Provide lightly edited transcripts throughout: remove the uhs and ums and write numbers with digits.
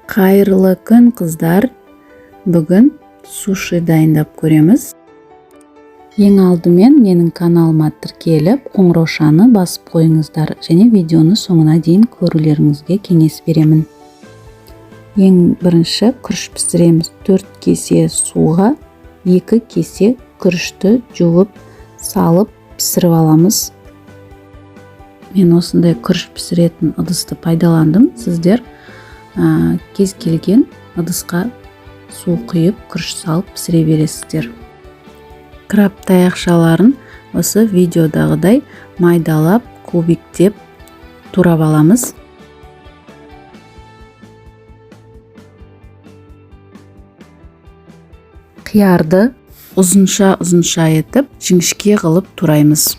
Қайырлы күн қыздар. Бүгін суши дайындап көреміз. Ең алдымен менің каналыма тіркеліп, қоңыраушаны басып қойыңыздар және видеоны соңына дейін көрулеріңізге кеңес беремін. Ең бірінші күріш пісіреміз. 4 кесе суға 2 кесе күрішті жуып, салып пісіріп аламыз. Мен осындай күріш пісіретін ыдысты пайдаландым. Сіздер кез келген ыдысқа су құйып, күріш салып пісіре бересіздер. Краб таяқшаларын осы видеодағыдай майдалап, кубиктеп турап аламыз. Қиярды ұзынша етіп, жіңішке қылып тураймыз.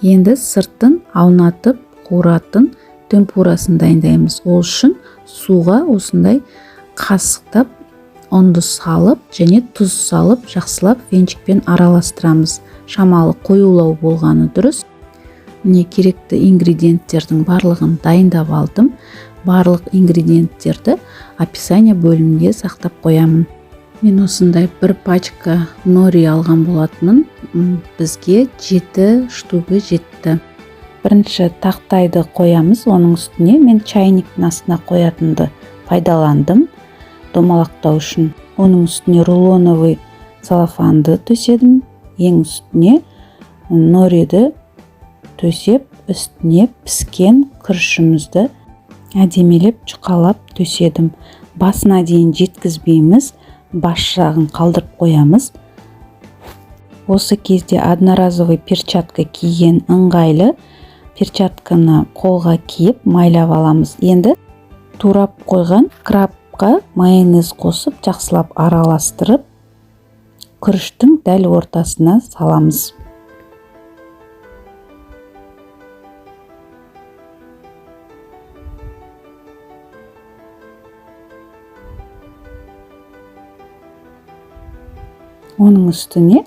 Енді сыртын аунатып, қуыратын темпурасын дайындаймыз. Ол үшін суға осындай қасықтап, ұнды салып және тұз салып, жақсылап венчикпен араластырамыз. Шамалы қоюлау болғаны дұрыс. Міне керекті ингредиенттердің барлығын дайындап алдым. Барлық ингредиенттерді описание бөлімінде сақтап қоямын. Мен осындай бір пачка нори алған болатынмын. Бізге 7 штугы жетті. Бірінші тақтайды қоямыз. Оның үстіне мен чайниктің астына қоятынды пайдаландым домалақтау үшін. Оның үстіне рулоновый целлофанды төседім. Ең үстіне нориді төсеп, үстіне піскен күрішімізді әдемелеп жұқалап төседім. Басына дейін жеткізбейміз. Бас жағын қалдырып қоямыз. Осы кезде одноразовый перчатка киген ыңғайлы. Перчатканы қолға киіп майлап аламыз. Енді турап қойған крабқа майонез қосып, жақсылап араластырып, күріштің дәл ортасына саламыз. Оның үстіне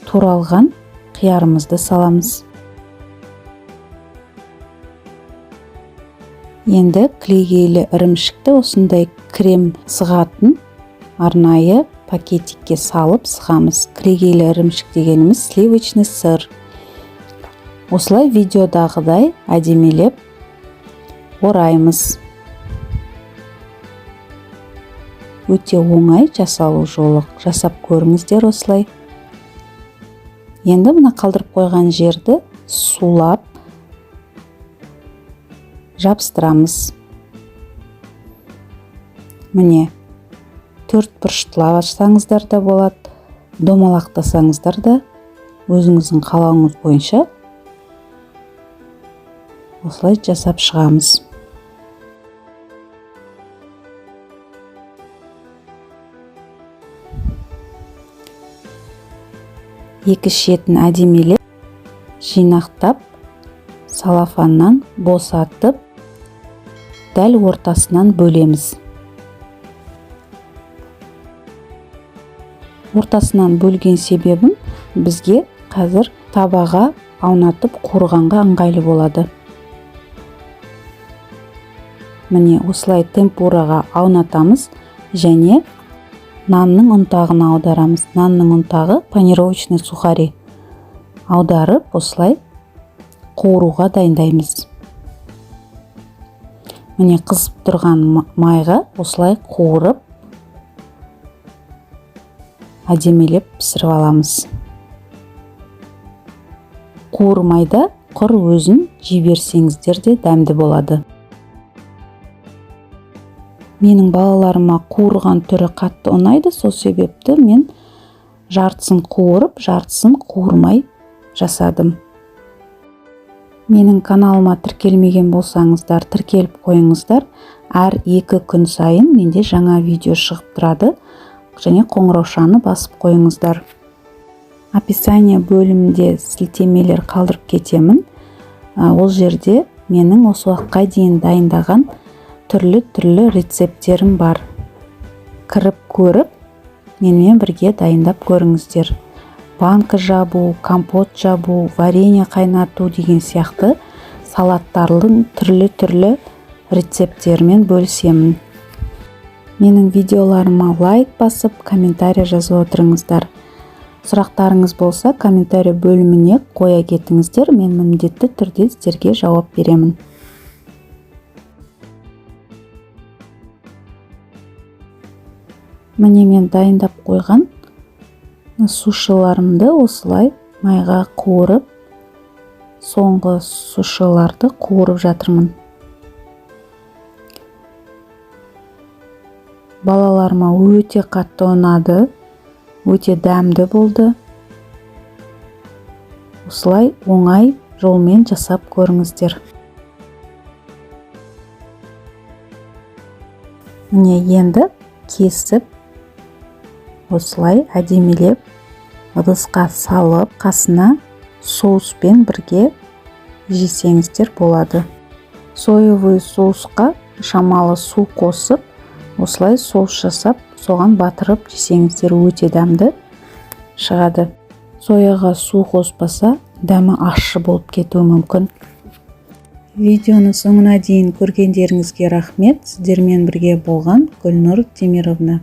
туралған қиярымызды саламыз. Енді клейгейлі ірімшікті осындай крем сығатын арнайы пакетикке салып сығамыз. Клейгейлі ірімшік дегеніміз сливочный сыр. Осылай видеодағыдай әдемелеп ораймыз. Өте оңай жасалу жолы. Жасап көріңіздер осылай. Енді мына қалдырып қойған жерді сулап жабыстырамыз. Міне 4 бұрыштылап ашсаңыздар да болады, домалақтасаңыздар да өзіңіздің қалауыңыз бойынша осылай жасап шығамыз. Екі шетін әдемелеп, жинақтап, салафаннан босатып, дәл ортасынан бөлеміз. Ортасынан бөлген себебім бізге қазір табаға аунатып қуырғанға ыңғайлы болады. Міне осылай темпураға аунатамыз және нанның ұнтағын аударамыз. Нанның ұнтағы панировочный сухари. Аударып, осылай қуыруға дайындаймыз. Міне қызып тұрған майға осылай қуырып, әдемелеп пісіріп аламыз. Қуырмайда құр өзін жіберсеңіздер де дәмді болады. Менің балаларыма қуырған түрі қатты ұнайды, сол себепті мен жартысын қуырып, жартысын қуырмай жасадым. Менің каналыма тіркелмеген болсаңыздар, тіркеліп қойыңыздар. Әр 2 күн сайын менде жаңа видео шығып тұрады, және қоңыраушаны басып қойыңыздар. Описание бөлімінде сілтемелер қалдырып кетемін. Ол жерде менің осы уақытқа дейін дайындаған түрлі рецепттерім бар. Кіріп көріп, менімен бірге дайындап көріңіздер. банка жабу, компот жабу, варенье қайнату деген сияқты салаттардың түрлі рецепттерімен бөлісемін. Менің видеоларыма лайк басып, комментарий жазып отырыңыздар. Сұрақтарыңыз болса, комментарий бөліміне қоя кетіңіздер, мен міндетті түрде сіздерге жауап беремін. Міне мен дайындап қойған сушыларымды осылай майға қуырып, соңғы сушыларды қуырып жатырмын. Балаларыма өте қатты ұнады, өте дәмді болды. Осылай оңай жолмен жасап көріңіздер. Міне енді кесіп, осылай әдемелеп, ыдысқа салып, қасына соуспен бірге жесеңіздер болады. Соевый соусқа шамалы су қосып, осылай соус жасап, соған батырып жесеңіздер өте дәмді шығады. Сояға су қоспаса, дәмі ащы болып кетуі мүмкін. Видеоны соңына дейін көргендеріңізге рахмет. Сіздермен бірге болған Гүлнұр Темировна.